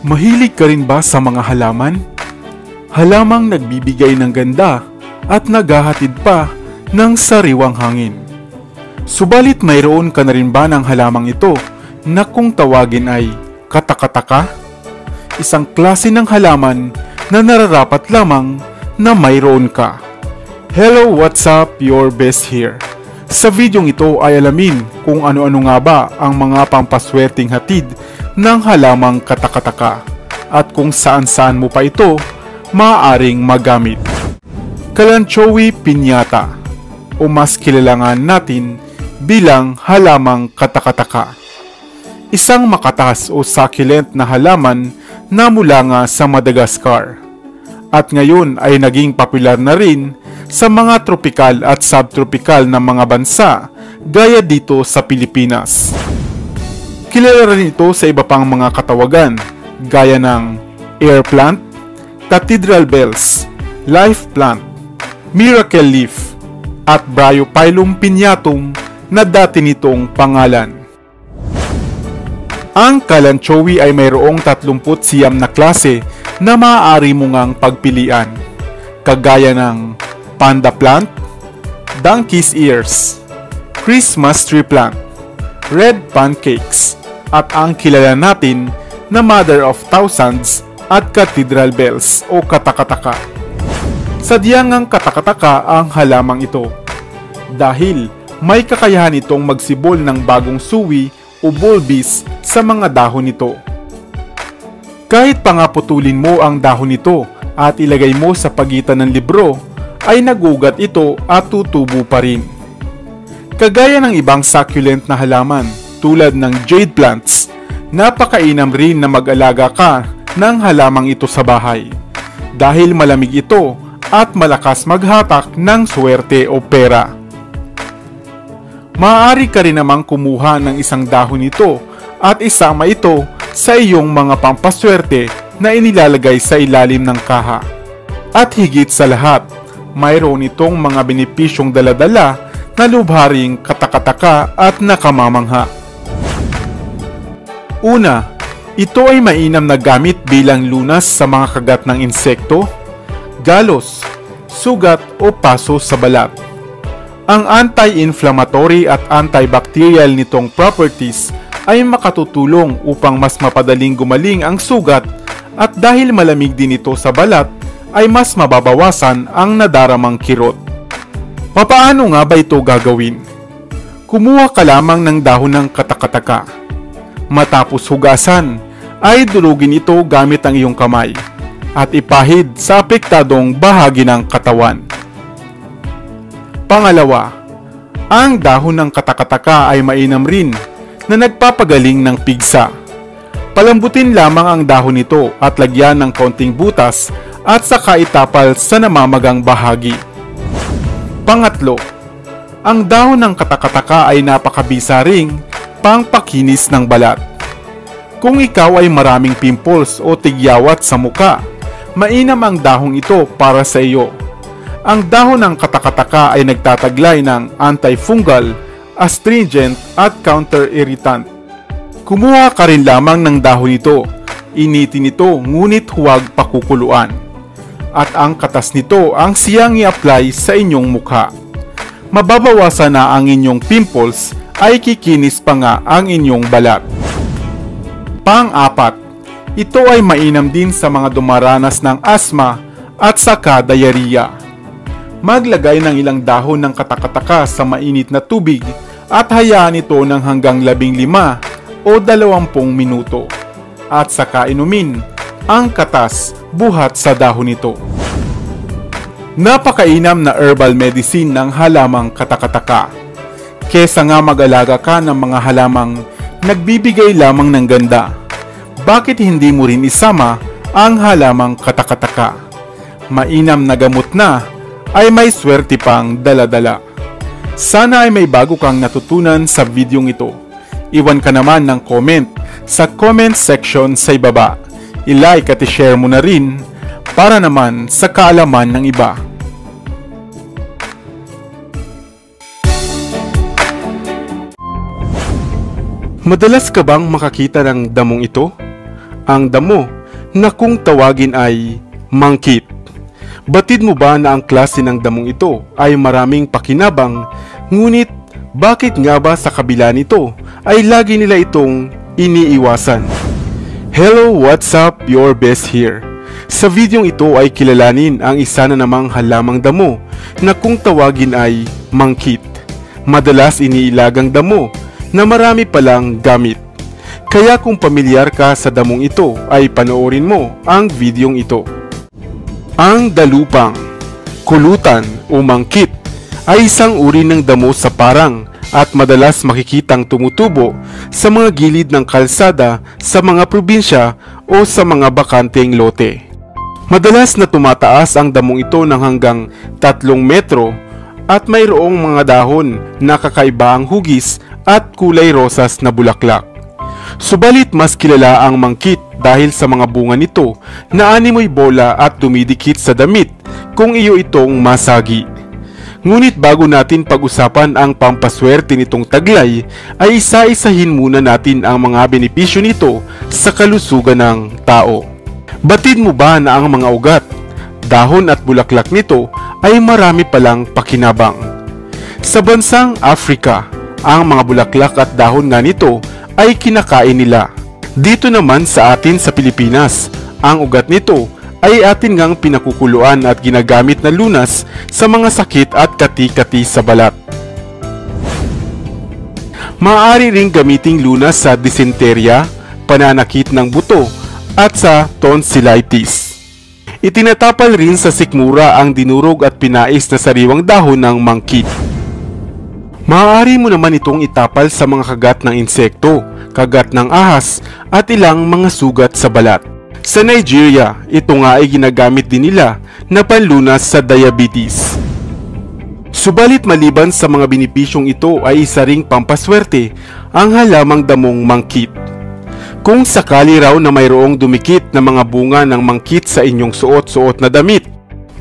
Mahilig ka rin ba sa mga halaman? Halamang nagbibigay ng ganda at naghahatid pa ng sariwang hangin. Subalit mayroon ka na rin ba ng halamang ito na kung tawagin ay katakataka? Isang klase ng halaman na nararapat lamang na mayroon ka. Hello, what's up? Your best here. Sa videong ito ay alamin kung ano-ano nga ba ang mga pampaswerteng hatid ng halamang katakataka at kung saan-saan mo pa ito maaaring magamit. Kalanchoe piñata o mas kilalangan natin bilang halamang katakataka. Isang makatas o succulent na halaman na mula nga sa Madagascar at ngayon ay naging popular na rin sa mga tropikal at subtropikal na mga bansa gaya dito sa Pilipinas. Kilala rin ito sa iba pang mga katawagan gaya ng air plant, cathedral bells, life plant, miracle leaf, at Bryophyllum piñatum na dati nitong pangalan. Ang kalanchoe ay mayroong 39 na klase na maaari mo ngang pagpilian, kagaya ng panda plant, donkey's ears, Christmas tree plant, red pancakes, at ang kilala natin na mother of thousands at cathedral bells o katakataka. Sadyang ang katakataka ang halamang ito dahil may kakayahan itong magsibol ng bagong suwi o bulbis sa mga dahon nito. Kahit pa nga putulin mo ang dahon nito at ilagay mo sa pagitan ng libro, ay nagugat ito at tutubo pa rin. Kagaya ng ibang succulent na halaman tulad ng jade plants, napakainam rin na mag-alaga ka ng halamang ito sa bahay dahil malamig ito at malakas maghatak ng swerte o pera. Maaari ka rin namang kumuha ng isang dahon nito at isama ito sa iyong mga pampaswerte na inilalagay sa ilalim ng kaha. At higit sa lahat, mayroon itong mga benepisyong daladala na lubharing katakataka at nakamamangha. Una, ito ay mainam na gamit bilang lunas sa mga kagat ng insekto, galos, sugat o paso sa balat. Ang anti-inflammatory at antibacterial nitong properties ay makatutulong upang mas mapadaling gumaling ang sugat at dahil malamig din ito sa balat ay mas mababawasan ang nadaramang kirot. Papaano nga ba ito gagawin? Kumuha ka lamang ng dahon ng katakataka. Matapos hugasan, ay durugin ito gamit ang iyong kamay at ipahid sa apektadong bahagi ng katawan. Pangalawa, ang dahon ng katakataka ay mainam rin na nagpapagaling ng pigsa. Palambutin lamang ang dahon nito at lagyan ng kaunting butas at saka itapal sa namamagang bahagi. Pangatlo, ang dahon ng katakataka ay napakabisa ring pangpakinis ng balat. Kung ikaw ay maraming pimples o tigyawat sa muka, mainam ang dahong ito para sa iyo. Ang dahon ng katakataka ay nagtataglay ng antifungal, astringent at counter-irritant. Kumuha ka rin lamang ng dahon nito, initin ito ngunit huwag pakukuluan. At ang katas nito ang siyang i-apply sa inyong mukha. Mababawasan na ang inyong pimples ay kikinis pa nga ang inyong balat. Pang-apat, ito ay mainam din sa mga dumaranas ng asma at saka diarrhea. Maglagay ng ilang dahon ng katakataka sa mainit na tubig at hayaan ito ng hanggang 15 o 20 minuto at saka inumin ang katas buhat sa dahon nito. Napakainam na herbal medicine ng halamang katakataka. Kesa nga mag-alaga ka ng mga halamang nagbibigay lamang ng ganda, bakit hindi mo rin isama ang halamang katakataka? Mainam na gamot na ay may swerte pang dala-dala. Sana ay may bago kang natutunan sa videong ito. Iwan ka naman ng comment sa comment section sa ibaba. I-like at i-share mo na rin para naman sa kaalaman ng iba. Madalas ka bang makakita ng damong ito? Ang damo na kung tawagin ay mangkit. Batid mo ba na ang klase ng damong ito ay maraming pakinabang, ngunit bakit nga ba sa kabila nito ay lagi nila itong iniiwasan? Hello, what's up? Your best here. Sa videong ito ay kilalanin ang isa na namang halamang damo na kung tawagin ay mangkit. Madalas iniilagang damo na marami palang gamit. Kaya kung pamilyar ka sa damong ito ay panoorin mo ang videong ito. Ang dalupang, kulutan o mangkit ay isang uri ng damo sa parang at madalas makikitang tumutubo sa mga gilid ng kalsada sa mga probinsya o sa mga bakanteng lote. Madalas na tumataas ang damong ito ng hanggang 3 metro at mayroong mga dahon na kakaiba ang hugis at kulay rosas na bulaklak. Subalit mas kilala ang mangkit dahil sa mga bunga nito na animoy bola at dumidikit sa damit kung iyo itong masagi. Ngunit bago natin pag-usapan ang pampaswerte nitong taglay, ay isa-isahin muna natin ang mga benepisyo nito sa kalusugan ng tao. Batid mo ba na ang mga ugat, dahon at bulaklak nito ay marami palang pakinabang? Sa bansang Africa, ang mga bulaklak at dahon nga nito ay kinakain nila. Dito naman sa atin sa Pilipinas, ang ugat nito ay atin ngang pinakukuluan at ginagamit na lunas sa mga sakit at kati-kati sa balat. Maaari ring gamiting lunas sa dysenteria, pananakit ng buto, at sa tonsillitis. Itinatapal rin sa sikmura ang dinurog at pinais na sariwang dahon ng mangkit. Maaari mo naman itong itapal sa mga kagat ng insekto, kagat ng ahas, at ilang mga sugat sa balat. Sa Nigeria, ito nga ay ginagamit din nila na panlunas sa diabetes. Subalit maliban sa mga benepisyong ito ay isa ring pampaswerte ang halamang damong mangkit. Kung sakali raw na mayroong dumikit na mga bunga ng mangkit sa inyong suot-suot na damit,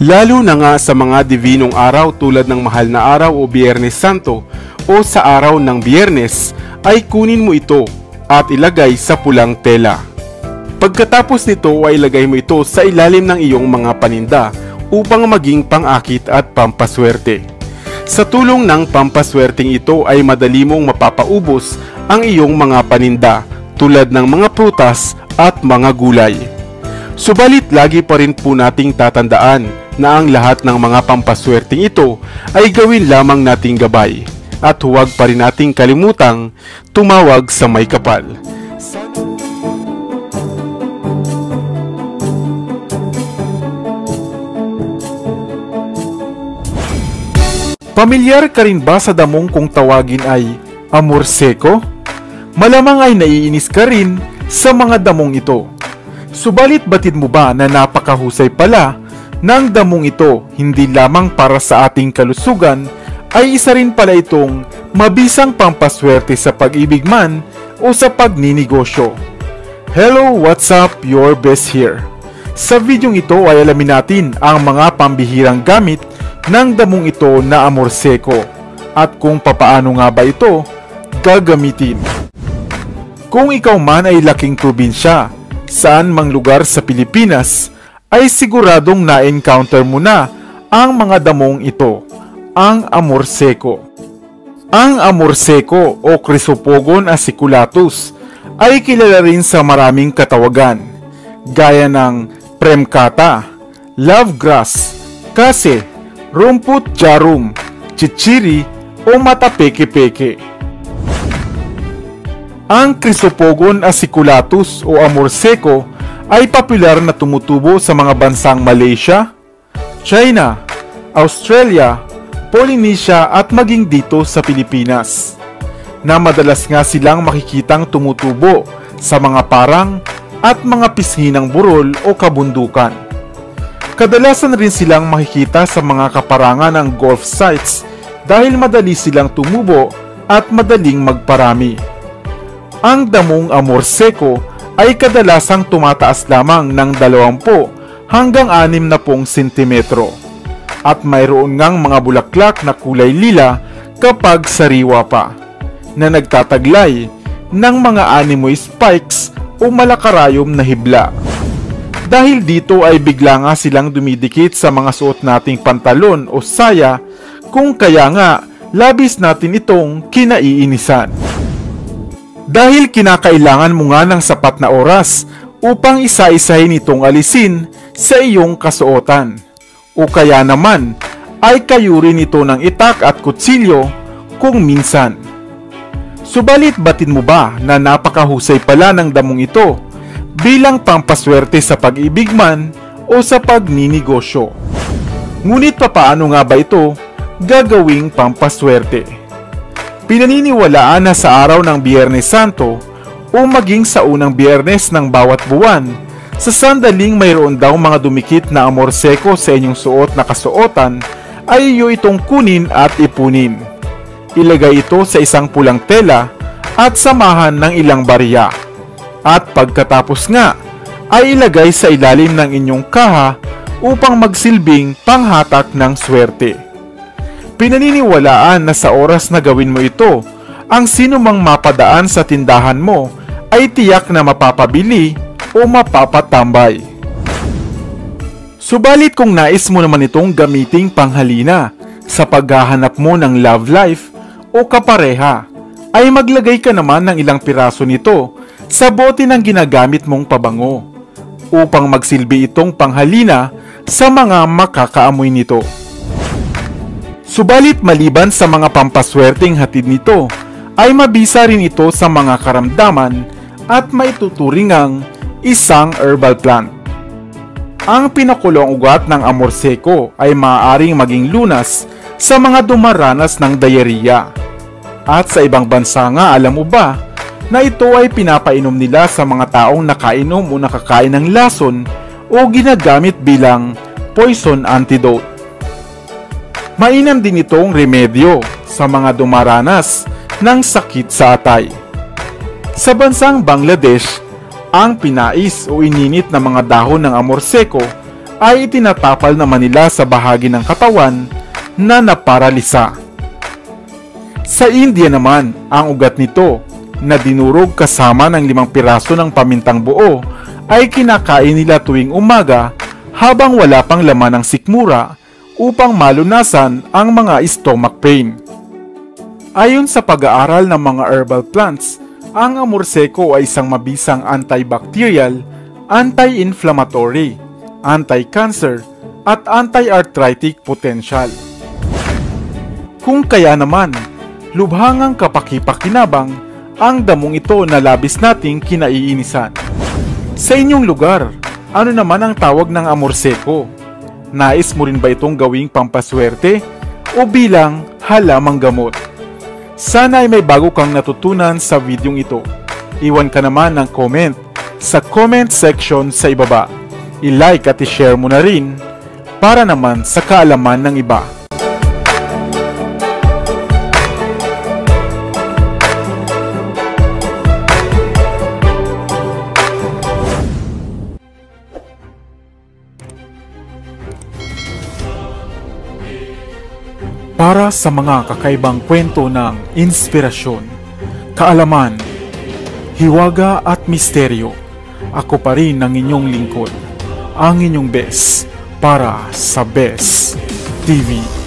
lalo na nga sa mga divinong araw tulad ng mahal na araw o Biyernes Santo o sa araw ng Biyernes, ay kunin mo ito at ilagay sa pulang tela. Pagkatapos nito ay ilagay mo ito sa ilalim ng iyong mga paninda upang maging pang-akit at pampaswerte. Sa tulong ng pampaswerteng ito ay madali mong mapapaubos ang iyong mga paninda tulad ng mga prutas at mga gulay. Subalit lagi pa rin po nating tatandaan na ang lahat ng mga pampaswerteng ito ay gawin lamang nating gabay at huwag pa rin nating kalimutang tumawag sa may kapal. Pamilyar ka rin ba sa damong kung tawagin ay amor seco? Malamang ay naiinis ka rin sa mga damong ito. Subalit batid mo ba na napakahusay pala ng damong ito hindi lamang para sa ating kalusugan, ay isa rin pala itong mabisang pampaswerte sa pag-ibig man o sa pagninegosyo. Hello, what's up? Your best here. Sa videong ito ay alamin natin ang mga pambihirang gamit ng damong ito na amor seco at kung papaano nga ba ito gagamitin. Kung ikaw man ay laking probinsya, saan mang lugar sa Pilipinas, ay siguradong na-encounter mo na ang mga damong ito, ang amor seco. Ang amor seco o Chrysopogon aciculatus ay kilala rin sa maraming katawagan, gaya ng premkata, love grass, kase, rumput jarum, chichiri o mata peke-peke. Ang Chrysopogon aciculatus o amor seco ay popular na tumutubo sa mga bansang Malaysia, China, Australia, Polynesia at maging dito sa Pilipinas, na madalas nga silang makikitang tumutubo sa mga parang at mga pisngi ng burol o kabundukan. Kadalasan rin silang makikita sa mga kaparangan ng golf sites dahil madali silang tumubo at madaling magparami. Ang damong amor seco ay kadalasang tumataas lamang ng 20 hanggang 60 sentimetro at mayroon ngang mga bulaklak na kulay lila kapag sariwa pa, na nagtataglay ng mga animoy spikes o malakarayom na hibla. Dahil dito ay bigla nga silang dumidikit sa mga suot nating pantalon o saya, kung kaya nga labis natin itong kinaiinisan. Dahil kinakailangan mo nga ng sapat na oras upang isa-isahin itong alisin sa iyong kasuotan. O kaya naman ay kayurin ito ng itak at kutsilyo kung minsan. Subalit batin mo ba na napakahusay pala ng damong ito bilang pampaswerte sa pag-ibig man o sa pagninegosyo? Ngunit papaano nga ba ito gagawing pampaswerte? Pinaniniwalaan na sa araw ng Biyernes Santo o maging sa unang biyernes ng bawat buwan, sa sandaling mayroon daw mga dumikit na amor seko sa inyong suot na kasuotan, ay iyo itong kunin at ipunin. Ilagay ito sa isang pulang tela at samahan ng ilang barya. At pagkatapos nga, ay ilagay sa ilalim ng inyong kaha upang magsilbing panghatak ng swerte. Pinaniniwalaan na sa oras na gawin mo ito, ang sinumang mapadaan sa tindahan mo ay tiyak na mapapabili o mapapatambay. Subalit kung nais mo naman itong gamiting panghalina sa paghahanap mo ng love life o kapareha, ay maglagay ka naman ng ilang piraso nito sa bote ng ginagamit mong pabango upang magsilbi itong panghalina sa mga makakaamoy nito. Subalit maliban sa mga pampaswerteng hatid nito, ay mabisa rin ito sa mga karamdaman at maituturing ang isang herbal plant. Ang pinakulong ugat ng amor seko ay maaaring maging lunas sa mga dumaranas ng diarrhea. At sa ibang bansa nga, alam mo ba na ito ay pinapainom nila sa mga taong nakainom o nakakain ng lason o ginagamit bilang poison antidote. Mainam din itong remedyo sa mga dumaranas ng sakit sa atay. Sa bansang Bangladesh, ang pinais o ininit na mga dahon ng amor seko ay itinatapal naman nila sa bahagi ng katawan na naparalisa. Sa India naman, ang ugat nito na dinurog kasama ng 5 piraso ng pamintang buo ay kinakain nila tuwing umaga habang wala pang laman ng sikmura upang malunasan ang mga stomach pain. Ayon sa pag-aaral ng mga herbal plants, ang amor seko ay isang mabisang antibacterial, anti-inflammatory, anti-cancer, at anti-arthritic potential. Kung kaya naman, lubhangang kapaki-pakinabang ang damong ito na labis nating kinaiinisan. Sa inyong lugar, ano naman ang tawag ng amor seko? Nais mo rin ba itong gawing pampaswerte o bilang halamang gamot? Sana ay may bago kang natutunan sa videong ito. Iwan ka naman ng comment sa comment section sa ibaba. I-like at i-share mo na rin para naman sa kaalaman ng iba. Para sa mga kakaibang kwento ng inspirasyon, kaalaman, hiwaga at misteryo, ako pa rin ang inyong lingkod, ang inyong best para sa Best TV.